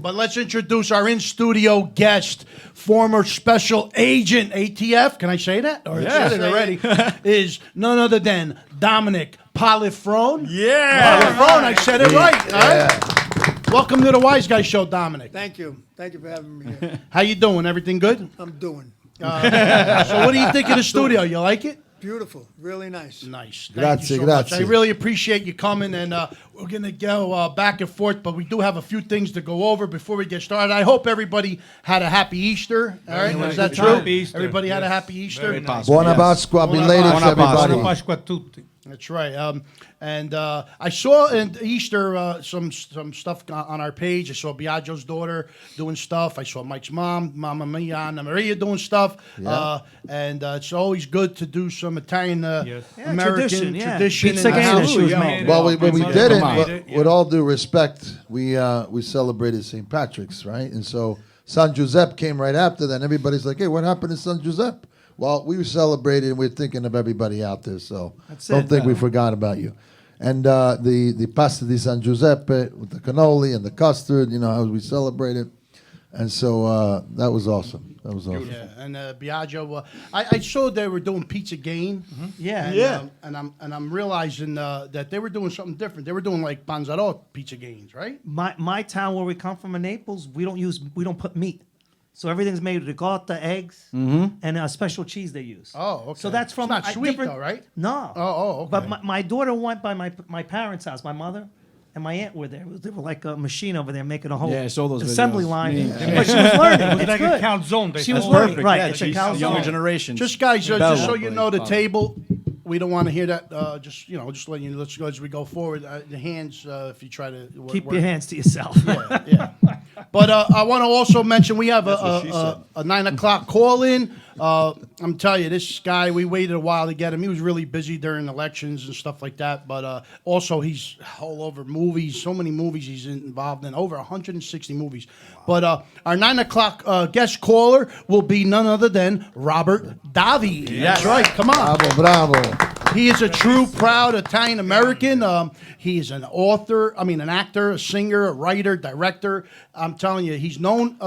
But let's introduce our in-studio guest, former special agent, ATF, can I say that? Or Yeah. I said it already, is none other than Dominick Polifrone. Yeah. Polifrone, I said it right. All right? Welcome to the Wiseguyz Show, Dominick. Thank you. Thank you for having me here. How you doing? Everything good? I'm doing. So what do you think of the studio? You like it? Beautiful. Really nice. Nice. Thank Grazie, you so much. grazie. I really appreciate you coming, and we're going to go back and forth, but we do have a few things to go over before we get started. I hope everybody had a happy Easter. All right, is that true? Happy Easter. Everybody had a Yes. happy Easter? Very nice. Buona Pasqua, belated Buona everybody. Buona Pasqua a tutti. That's right. And I saw in Easter some stuff on our page. I saw Biagio's daughter doing stuff. I saw Mike's mom, Mamma Mia, Anna Maria doing stuff. Yeah. And it's always good to do some Italian Yes. Yeah, American tradition, tradition. Pizza in the Gator, house. she was Yeah. made. Well, when we My did it, mother with, made it, with all due respect, we celebrated St. Patrick's, right? And so San Giuseppe came right after that. And everybody's like, hey, what happened to San Giuseppe? Well, we celebrated, and we're thinking of everybody out there, so don't think we forgot about you. And the pasta di San Giuseppe with the cannoli and the custard, you know, how we celebrated. And so that was awesome. That was awesome. Yeah, and Biagio, I saw they were doing Pizza Gain. Yeah. And, and I'm realizing that they were doing something different. They were doing like Panzarot Pizza Gains, right? My town where we come from in Naples, we don't put meat. So everything's made with ricotta, eggs, and a special cheese they use. Oh, okay. So that's from It's not sweet different- though, right? No. Oh, okay. But my daughter went by my parents' house. My mother and my aunt were there. They were like a machine over there making a whole Yeah, I saw those assembly videos. line. Yeah. But she was learning. It's It's like good. a calzone. She was learning. perfect. Right, Yeah, it's a she's calzone. younger generation. Just guys, just Bella, so you know, the probably. table. We don't want to hear that. Just letting you. Let's go as we go forward. The hands, if you try to Keep work. your hands to yourself. Yeah. But I want to also mention we have a 9 o'clock call in. I'm telling you, this guy, we waited a while to get him. He was really busy during elections and stuff like that. But also, he's all over movies. So many movies he's involved in. Over 160 movies. Wow. But our 9 o'clock guest caller will be none other than Robert Davi. Yes. That's right. Come on. Bravo. He is a true, proud Italian American. He is an author, an actor, a singer, a writer, director. I'm telling you, he's known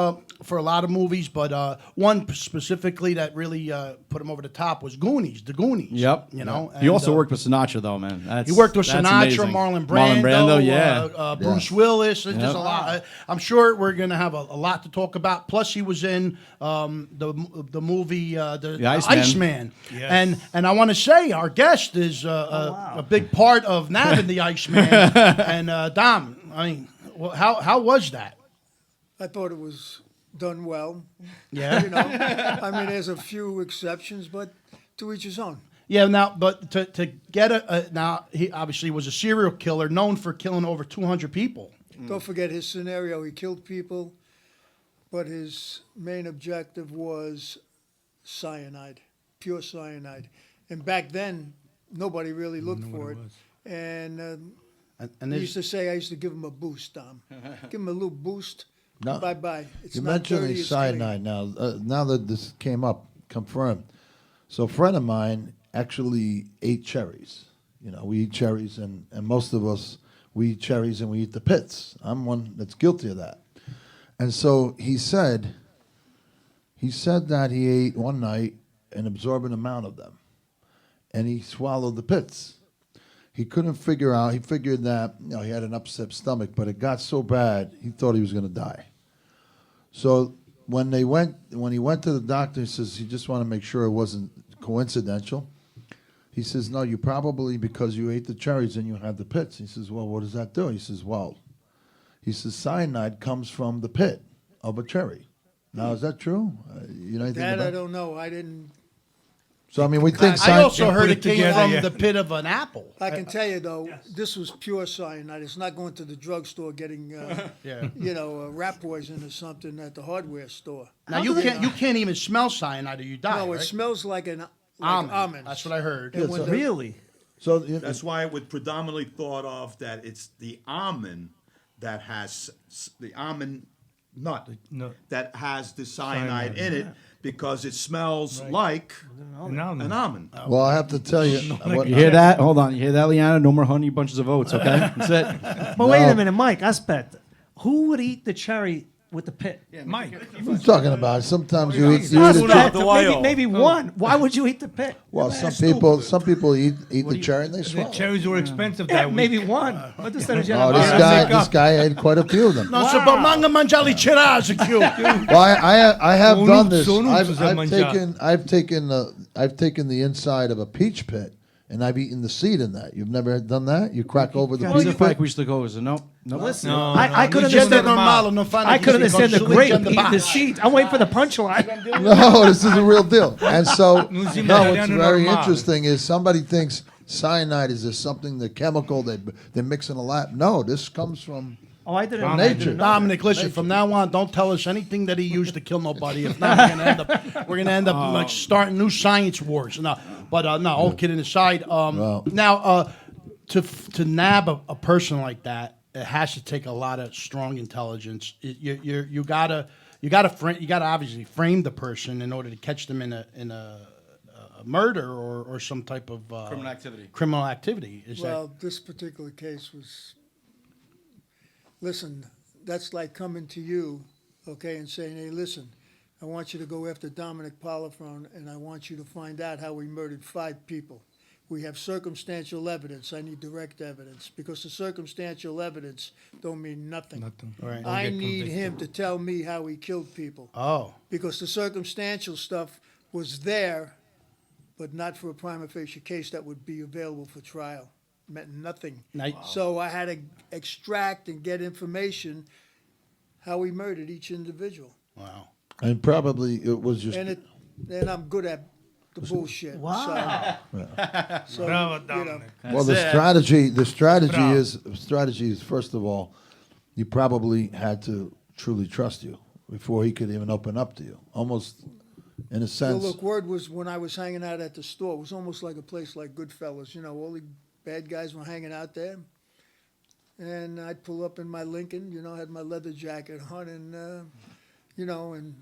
for a lot of movies, but one specifically that really put him over the top was Goonies, The Goonies. Yep. You know, He also and, worked with Sinatra, though, man. He worked with that's Sinatra, amazing. Marlon Brando, yeah. Bruce Willis. There's just Yep. a lot. I'm sure we're going to have a lot to talk about. Plus, he was in the movie the Iceman. Yes. And I want to say our guest is a big part of nabbing the Iceman. And Dom, I mean, how was that? I thought it was done well. Yeah. You know, I mean, there's a few exceptions, but to each his own. Yeah. Now, but to get now he obviously was a serial killer known for killing over 200 people. Don't forget his scenario. He killed people, but his main objective was cyanide, pure cyanide. And back then, nobody really looked for it. And And he used to say, I used to give him a boost, Tom. Give him a little boost. No. Bye-bye. It's You're not mentioning dirty, it's clean. cyanide now. Now that this came up, confirmed. So a friend of mine actually ate cherries. You know, we eat cherries, and most of us, we eat cherries and we eat the pits. I'm one that's guilty of that. And so he said that he ate one night an absorbent amount of them, and he swallowed the pits. He couldn't figure out, he figured that, you know, he had an upset stomach, but it got so bad, he thought he was going to die. So when he went to the doctor, he says, he just wanted to make sure it wasn't coincidental. He says, no, you probably, because you ate the cherries and you had the pits. He says, well, what does that do? He says, cyanide comes from the pit of a cherry. Now, is that true? You know anything That about I don't know. I didn't. So, I mean, we think I also heard put it it came together, from yeah. the pit of an apple. I can tell you, though, this was pure cyanide. It's not going to the drugstore getting, Yeah. you know, rat poison or something at the hardware store. Now you can't even smell cyanide or you die. No, it right? smells like an almond. almonds. That's what I heard. And when the- Really? so. That's why it was predominantly thought of that it's the almond that has the almond nut that has the cyanide in it because it smells like an almond. Well, I have to tell you. You hear that? Hold on. You hear that, Liana? No more honey bunches of oats, okay? That's it. But wait a minute, Mike, aspetta. Who would eat the cherry with the pit? Mike. What are you talking about? Sometimes you eat Us, a Pat, cherry. maybe one. Why would you eat the pit? Well, some people eat the cherry and they The swallow. cherries were expensive Yeah, that week. maybe one. But this is Oh, this guy ate quite a few of them. Non si può manca mangiare i cerasi più. Well, I have Sono- done this. sono I've da mangiare. taken the inside of a peach pit and I've eaten the seed in that. You've never done that? You crack over the He's a peach fact pit. we used to go. No, no. Listen, No, I could Gente understand. normale non fanno I could così, understand the con grape sulle eating the basse. seeds. I'm waiting for the punchline. No, this is a real deal. And so, Non si no, what's italiano very normale. interesting is somebody thinks cyanide is just something, the chemical they mix in a lab. No, this comes from Oh, I didn't. nature. Dominic, listen, from now on, don't tell us anything that he used to kill nobody. If not, we're gonna end up like starting new science wars. No, but no, all kidding aside. Now, to nab a person like that, it has to take a lot of strong intelligence. You gotta obviously frame the person in order to catch them in a murder or some type of criminal activity. Is Well, this particular case was. Listen, that's like coming to you, okay, and saying, hey, listen, I want you to go after Dominick Polifrone, and I want you to find out how he murdered 5 people. We have circumstantial evidence. I need direct evidence, because the circumstantial evidence don't mean nothing. Right. I need him to tell me how he killed people, Oh, because the circumstantial stuff was there, but not for a prima facie case that would be available for trial. Meant nothing. So I had to extract and get information how he murdered each individual. wow. And probably it was just And I'm good at the bullshit. Wow. So, Bravo, you know, Dominic. well. The strategy is first of all, you probably had to truly trust you before he could even open up to you. Almost in a well, sense. look, word was when I was hanging out at the store, it was almost like a place like Goodfellas. You know, all the bad guys were hanging out there. And I'd pull up in my Lincoln, you know, had my leather jacket on and, you know, and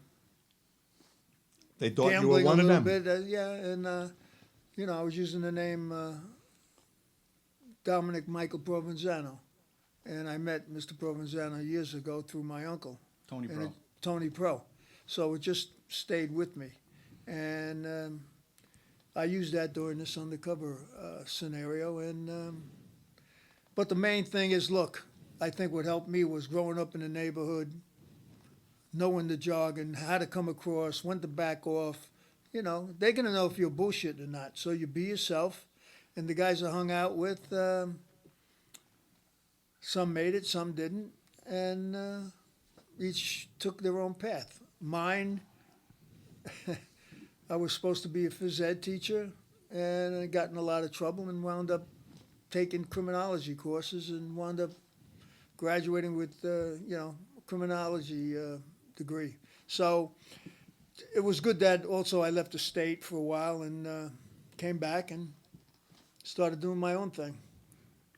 They thought you were gambling one a of little them. bit, yeah, and you know, I was using the name Dominic Michael Provenzano, and I met Mr. Provenzano years ago through my uncle, Tony and Pro. Tony Pro. So it just stayed with me, and I used that during this undercover scenario. And but the main thing is, look, I think what helped me was growing up in the neighborhood, knowing the jargon, how to come across, when to back off. You know, they're going to know if you're bullshit or not. So you be yourself. And the guys I hung out with, some made it, some didn't. And each took their own path. Mine, I was supposed to be a phys ed teacher, and I got in a lot of trouble and wound up taking criminology courses and wound up graduating with, you know, criminology degree. So it was good that also I left the state for a while and came back and started doing my own thing.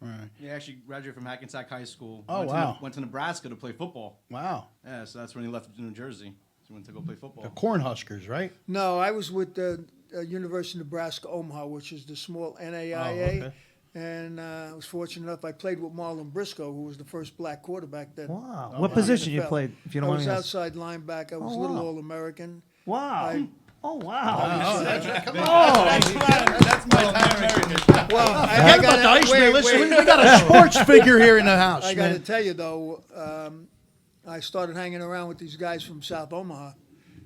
Right. He actually graduated from Hackensack High School. Oh, went wow. went to Nebraska to play football. Wow. Yeah, so that's when he left New Jersey. So he went to go play football. The Cornhuskers, right? No, I was with the University of Nebraska Omaha, which is the small NAIA. okay. And I was fortunate enough, I played with Marlon Briscoe, who was the first black quarterback then. Wow. in What the position you NFL. played, if you I don't was mind me asking? outside linebacker. I was Oh, a little wow. All-American. Wow. Oh, wow. Well, I Forget about the Iceman. Listen, we got a sports figure here in the house, I got to man. tell you, though, I started hanging around with these guys from South Omaha,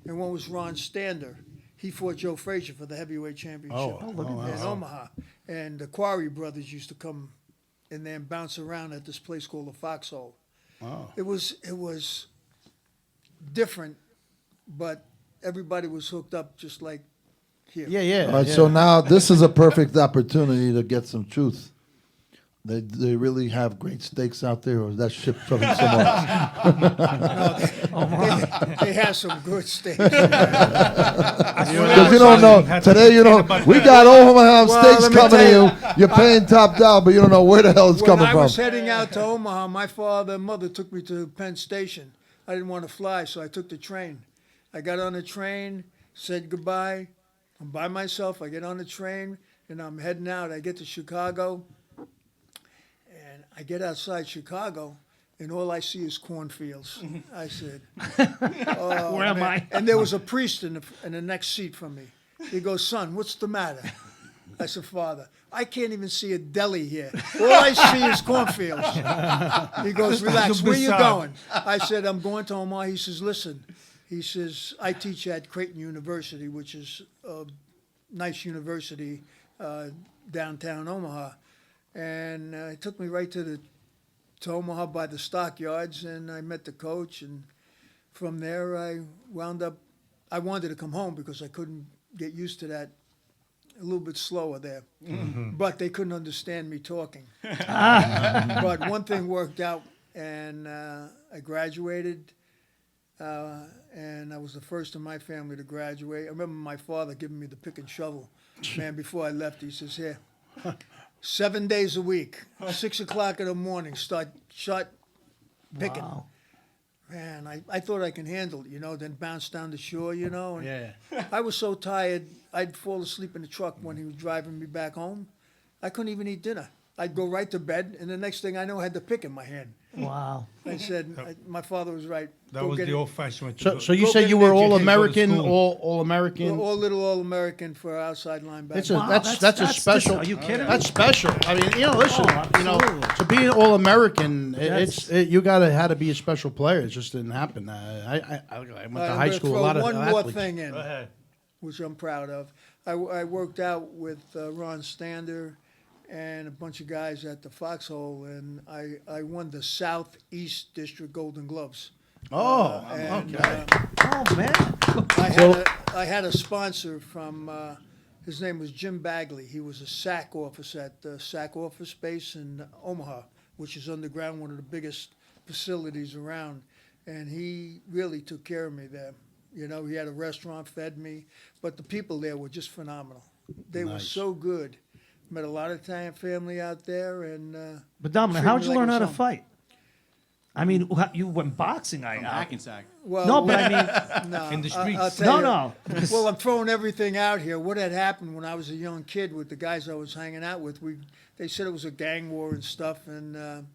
and one was Ron Stander. He fought Joe Frazier for the heavyweight championship in Omaha. And the Quarry brothers used to come in there and bounce around at this place called the Foxhole. Wow. It was different, but everybody was hooked up just like here. Yeah, yeah. All right, yeah. so now this is a perfect opportunity to get some truth. They really have great steaks out there, or is that shipped from somewhere else? They have some good steaks. Because you don't know today. You know we got Omaha steaks let me coming to tell you. You're paying top dollar, but you don't know where the hell it's When coming I from. was heading out to Omaha, my father and mother took me to Penn Station. I didn't want to fly, so I took the train. I got on the train, said goodbye. I'm by myself. I get on the train, and I'm heading out. I get to Chicago, and I get outside Chicago, and all I see is cornfields. I said, Where am I? and there was a priest in the next seat from me. He goes, son, what's the matter? I said, Father, I can't even see a deli here. All I see is cornfields. He goes, relax, where you going? I said, I'm going to Omaha. He says, listen. He says, I teach at Creighton University, which is a nice university downtown Omaha. And he took me right to Omaha by the stockyards, and I met the coach. And from there, I wanted to come home because I couldn't get used to that, a little bit slower there. But they couldn't understand me talking. But one thing worked out, and I graduated, and I was the first in my family to graduate. I remember my father giving me the pick and shovel. Man, before I left, he says, here, 7 days a week, 6 o'clock in the morning, start picking. Wow. Man, I thought I can handle it, then bounce down the shore, and Yeah. I was so tired, I'd fall asleep in the truck when he was driving me back home. I couldn't even eat dinner. I'd go right to bed, and the next thing I know, I had the pick in my hand. Wow. I said, my father was right. That Go was get the it. old-fashioned way to So, do it. so you Go said get you an were all education, go to American, school. all American. All little All-American for outside linebacker. That's a Wow, that's a that's special. are you kidding me? That's special. I mean, listen, Oh, absolutely. to be an all American, That's- you had to be a special player. It just didn't happen. I went All to right, high I'm gonna school. throw A lot of one more athletes. thing in, Go ahead. which I'm proud of. I worked out with Ron Stander and a bunch of guys at the Foxhole, and I won the Southeast District Golden Gloves. Oh, And, okay. Oh man. I had a sponsor from, his name was Jim Bagley. He was a SAC officer at the SAC office base in Omaha, which is underground, one of the biggest facilities around. And he really took care of me there. He had a restaurant, fed me, but the people there were just phenomenal. They were Nice. so good. Met a lot of Italian family out there, and But Dominic, treat how'd me you like learn a how to son. fight? I mean, you went boxing. From Hackensack. well, No, but I mean, no, In the I'll streets. tell no, you. no. Well, I'm throwing everything out here. What had happened when I was a young kid with the guys I was hanging out with? They said it was a gang war and stuff, and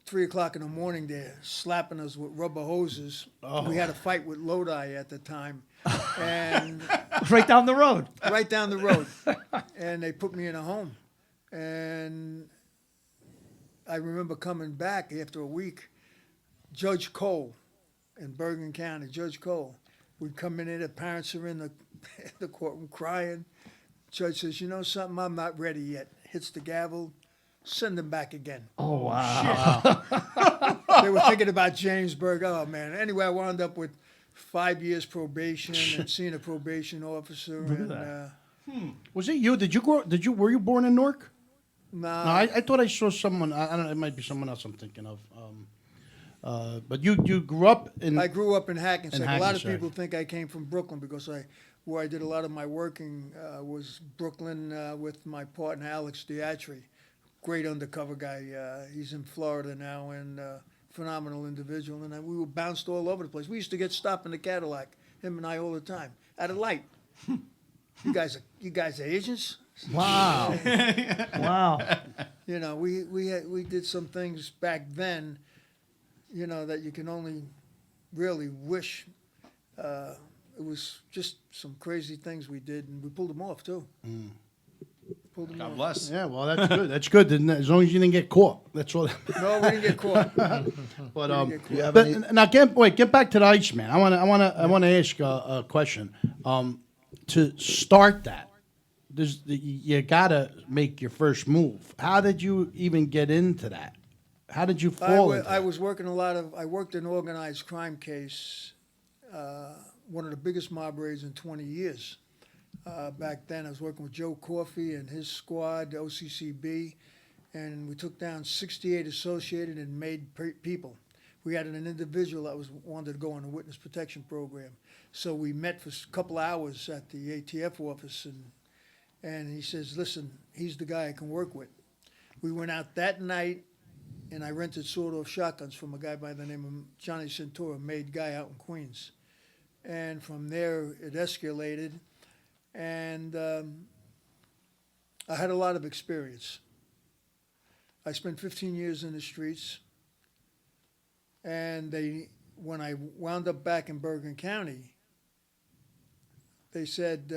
3 o'clock in the morning they're slapping us with rubber hoses. We had a fight with Lodi at the time, and Right down the road. right down the road, and they put me in a home, and I remember coming back after a week. Judge Cole in Bergen County, Judge Cole, we'd come in there, the parents are in the courtroom crying. Judge says, you know something, I'm not ready yet. Hits the gavel, send them back again. Oh wow. They were thinking about Jamesburg. Oh man. Anyway, I wound up with 5 years probation and seeing a probation officer. And Was it you? Were you born in Newark? nah, No, I thought I saw someone. I don't know. It might be someone else I'm thinking of. But you grew up in. I grew up in Hackensack. In A lot of Hackensack. people think I came from Brooklyn because where I did a lot of my working was Brooklyn with my partner Alex Diatri, great undercover guy. He's in Florida now and phenomenal individual. And we were bounced all over the place. We used to get stopped in the Cadillac, him and I all the time, at a light. You guys are agents? Wow. Wow. We did some things back then, that you can only really wish. It was just some crazy things we did, and we pulled them off too. Pulled them God off. bless. Yeah, well, that's good. That's good. As long as you didn't get caught. That's all. No, we didn't get caught. But We didn't get you have but any- now get back to the Iceman. I want to ask a question. To start that, you gotta make your first move. How did you even get into that? How did you fall into I that? was working I worked an organized crime case, one of the biggest mob raids in 20 years. Back then, I was working with Joe Coffey and his squad, the OCCB, and we took down 68 associated and made people. We had an individual that wanted to go on a witness protection program. So we met for a couple hours at the ATF office, and he says, listen, he's the guy I can work with. We went out that night, and I rented sawed-off shotguns from a guy by the name of Johnny Centura, a made guy out in Queens. And from there, it escalated, and I had a lot of experience. I spent 15 years in the streets, And when I wound up back in Bergen County, they said,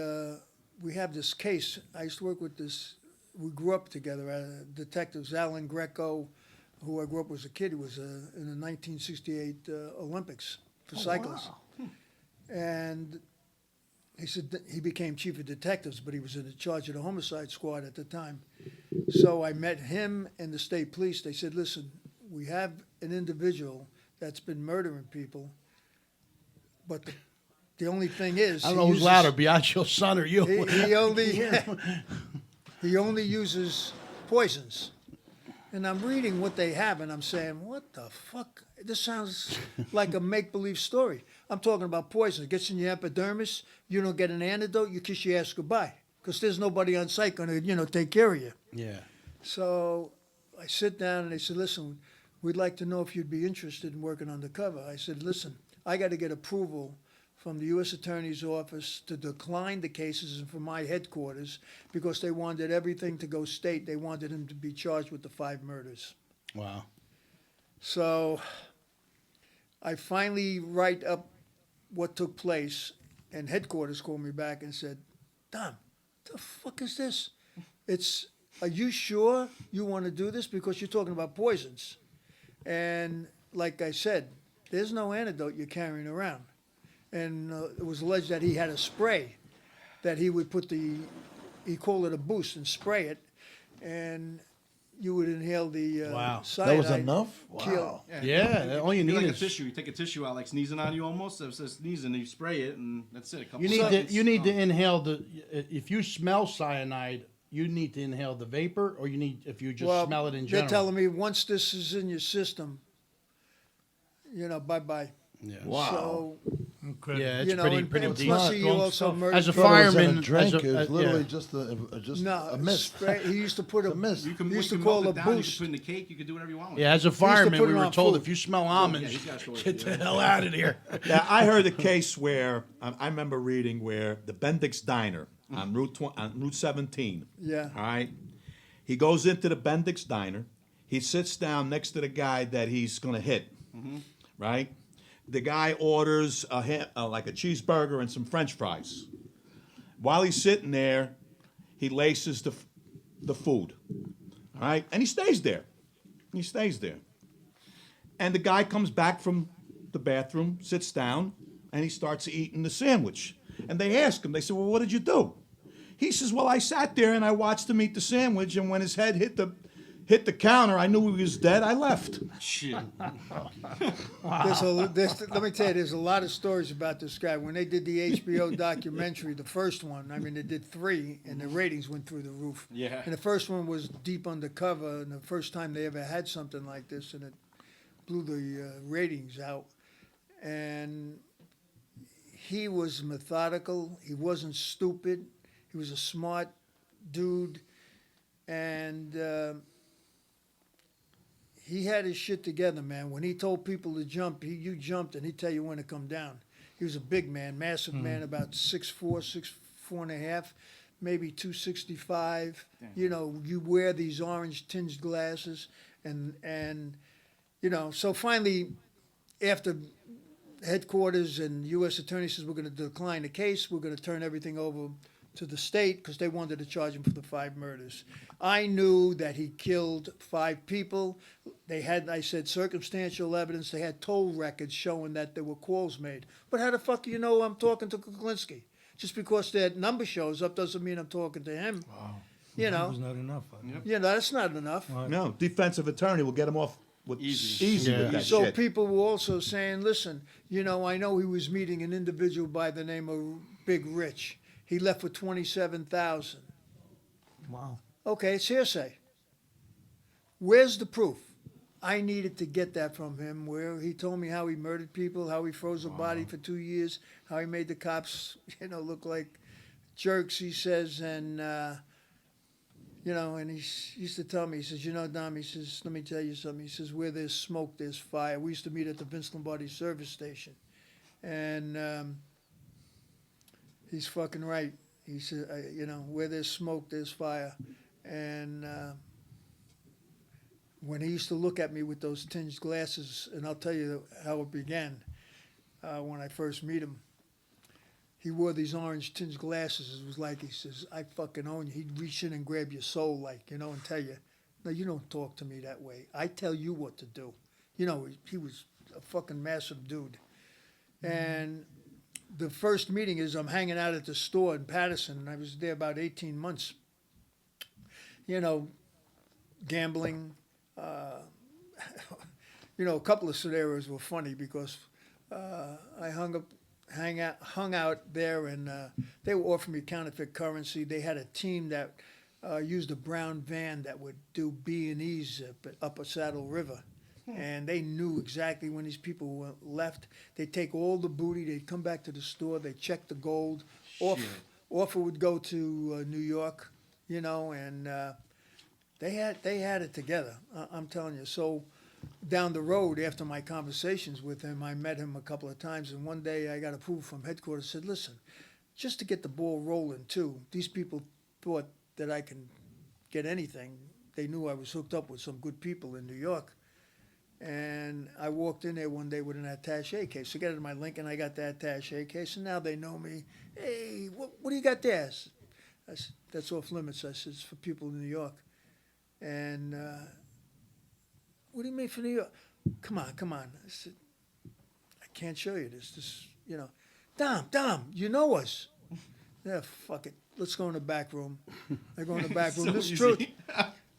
we have this case. I used to work with this, we grew up together, detectives, Alan Greco, who I grew up as a kid. He was in the 1968 Olympics for cyclists. And he said he became chief of detectives, but he was in charge of the homicide squad at the time. So I met him and the state police. They said, listen, we have an individual that's been murdering people, but the only thing is, I don't know who's louder, Biagio's son or you. he only uses poisons. And I'm reading what they have, and I'm saying, what the fuck? This sounds like a make-believe story. I'm talking about poison. It gets in your epidermis. You don't get an antidote. You kiss your ass goodbye because there's nobody on site going to, take care of you. Yeah. So I sit down, and they said, listen, we'd like to know if you'd be interested in working undercover. I said, listen, I got to get approval from the U.S. Attorney's Office to decline the cases and from my headquarters because they wanted everything to go state. They wanted him to be charged with the 5 murders. Wow. So I finally write up what took place, and headquarters called me back and said, Dom, the fuck is this? Are you sure you want to do this? Because you're talking about poisons. And like I said, there's no antidote you're carrying around. And it was alleged that he had a spray that he would put he called it a boost and spray it, and you would inhale the Wow. cyanide. That was enough? Kill. Wow. Yeah, all you do need like is a tissue. You take a tissue out, like sneezing on you almost. If it's sneezing, you spray it, and that's it. A couple you need to seconds, you need to gone. inhale if you smell cyanide, you need to inhale the vapor, or you need if you just smell it in general. They're telling me once this is in your system, bye-bye. Yeah. Wow. So, Yeah, it's pretty and deep. plus he also murdered As a people. Thought it was in fireman, a drink. as a- It was literally yeah. just No, a mist. he used to put It's a mist. You can, he used you to can call melt a it down. You boost. can put it in the cake. You can do whatever you want. With Yeah, as a put fireman, it we were on told food. if you smell almonds, he's got stories get to the do. hell out of here. Yeah, I heard a case where I remember reading where the Bendix Diner on Route 17. Yeah. All right. He goes into the Bendix Diner. He sits down next to the guy that he's going to hit. Right. The guy orders like a cheeseburger and some French fries. While he's sitting there, he laces the food. All right, and he stays there. And the guy comes back from the bathroom, sits down, and he starts eating the sandwich. And they ask him, they say, well, what did you do? He says, well, I sat there and I watched him eat the sandwich, and when his head hit the counter, I knew he was dead. I left. Shit. Let me tell you, there's a lot of stories about this guy. When they did the HBO documentary, the first one, I mean, they did 3, and the ratings went through the roof. Yeah. And the first one was Deep Undercover, and the first time they ever had something like this, and it blew the ratings out. And he was methodical. He wasn't stupid. He was a smart dude. And he had his shit together, man. When he told people to jump, you jumped, and he'd tell you when to come down. He was a big man, massive man, about 6'4", 6'4.5", maybe 265. Damn. You wear these orange tinged glasses, and so finally, after headquarters and U.S. Attorney says we're going to decline the case, we're going to turn everything over to the state because they wanted to charge him for the 5 murders. I knew that he killed 5 people. They had, I said, circumstantial evidence. They had toll records showing that there were calls made. But how the fuck do you know I'm talking to Kuklinski? Just because that number shows up doesn't mean I'm talking to him. Wow. You That know. was not enough. That's not enough. No, defensive attorney will get him off with Easy. with that So shit. people were also saying, listen, I know he was meeting an individual by the name of Big Rich. He left with $27,000. Wow. Okay, it's hearsay. Where's the proof? I needed to get that from him, where he told me how he murdered people, how he froze a body for 2 years, how he made the cops, look like jerks, he says, and, and he used to tell me, he says, Dom, he says, let me tell you something. He says, where there's smoke, there's fire. We used to meet at the Vince Lombardi service station. And he's fucking right. He said, where there's smoke, there's fire. And when he used to look at me with those tinged glasses, and I'll tell you how it began when I first meet him. He wore these orange tinged glasses. It was like he says, "I fucking own you." He'd reach in and grab your soul, like, you know, and tell you, "No, you don't talk to me that way. I tell you what to do." You know, he was a fucking massive dude. And the first meeting is I'm hanging out at the store in Patterson, and I was there about 18 months. You know, gambling. You know, a couple of scenarios were funny because I hung out there, and they were offering me counterfeit currency. They had a team that used a brown van that would do B&Es up a Saddle River. And they knew exactly when these people left. They'd take all the booty, they'd come back to the store, they'd check the gold. Offer would go to New York, you know, and they had it together, I'm telling you. So down the road, after my conversations with him, I met him a couple of times, and one day I got approval from headquarters, said, "Listen, just to get the ball rolling too, these people thought that I can get anything. They knew I was hooked up with some good people in New York." And I walked in there one day with an attaché case. So I got it in my Lincoln, I got the attaché case, and now they know me. "Hey, what do you got there?" I said, "That's off limits." I said, "It's for people in New York." And, "What do you mean for New York?" Come on. I said, "I can't show you this, you know." Dom, you know us." "Yeah, fuck it. Let's go in the back room." I go in the back room. This is truth.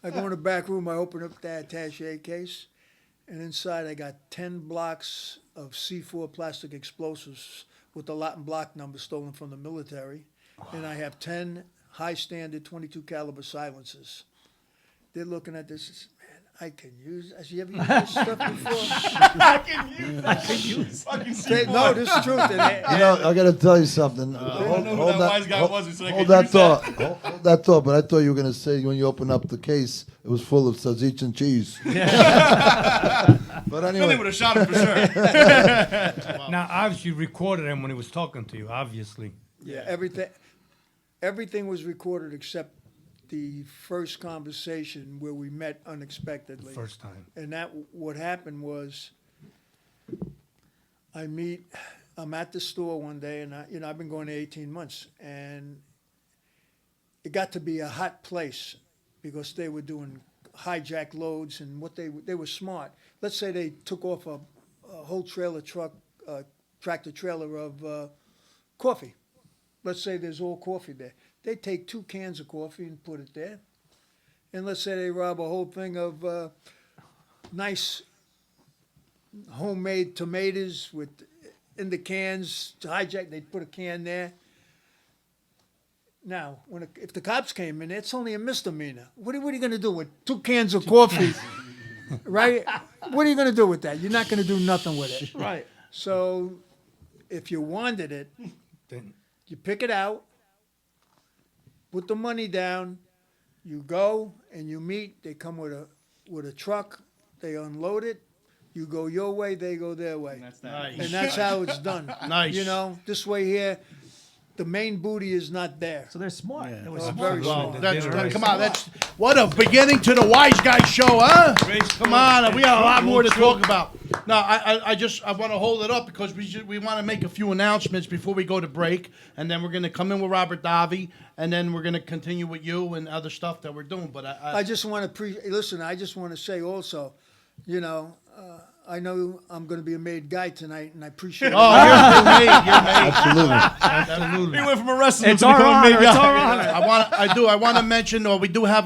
I go in the back room, I open up the attaché case. And inside I got 10 blocks of C4 plastic explosives with the lot and block number stolen from the military. And I have 10 high standard 22 caliber silencers. They're looking at this and say, "Man, I can use." I said, "You ever used this stuff before?" I can use fucking C4. No, this is truth. And You know, I got to tell you something. I don't know who that wise guy was. So I Hold could that use thought. Hold that thought. But I thought you were going to say when you open up the case, it was full of tzatziki and cheese. But Then they anyway, would have shot him for sure. Now, obviously, you recorded him when he was talking to you, obviously. yeah, everything was recorded except the first conversation where we met unexpectedly. First time. And what happened was, I'm at the store one day, and I've been going there 18 months, and it got to be a hot place because they were doing hijack loads, and they were smart. Let's say they took off a whole tractor trailer of coffee. Let's say there's all coffee there. They take 2 cans of coffee and put it there. And let's say they rob a whole thing of nice homemade tomatoes in the cans to hijack. They'd put a can there. Now, if the cops came in, it's only a misdemeanor. What are you going to do with 2 cans of coffee? Right? What are you going to do with that? You're not going to do nothing with it. Right. So if you wanted it, Then you pick it out, put the money down, you go and you meet. They come with a truck, they unload it. You go your way, they go their way. That's that. Nice. And that's how it's done. Nice. You know, this way here, the main booty is not there. So they're smart. They were Oh, smart. very Well, smart. come on, that's what a beginning to the Wiseguyz show, huh? Come on, we got a lot more to talk about. No, I want to hold it up because we want to make a few announcements before we go to break, and then we're going to come in with Robert Davi, and then we're going to continue with you and other stuff that we're doing. But I just want to listen. I just want to say also, you know, I know I'm going to be a made guy tonight, and I appreciate it. oh, you're made. absolutely. absolutely. He went from a wrestler It's to our becoming a honor. big It's guy. our honor. I want to mention, or we do have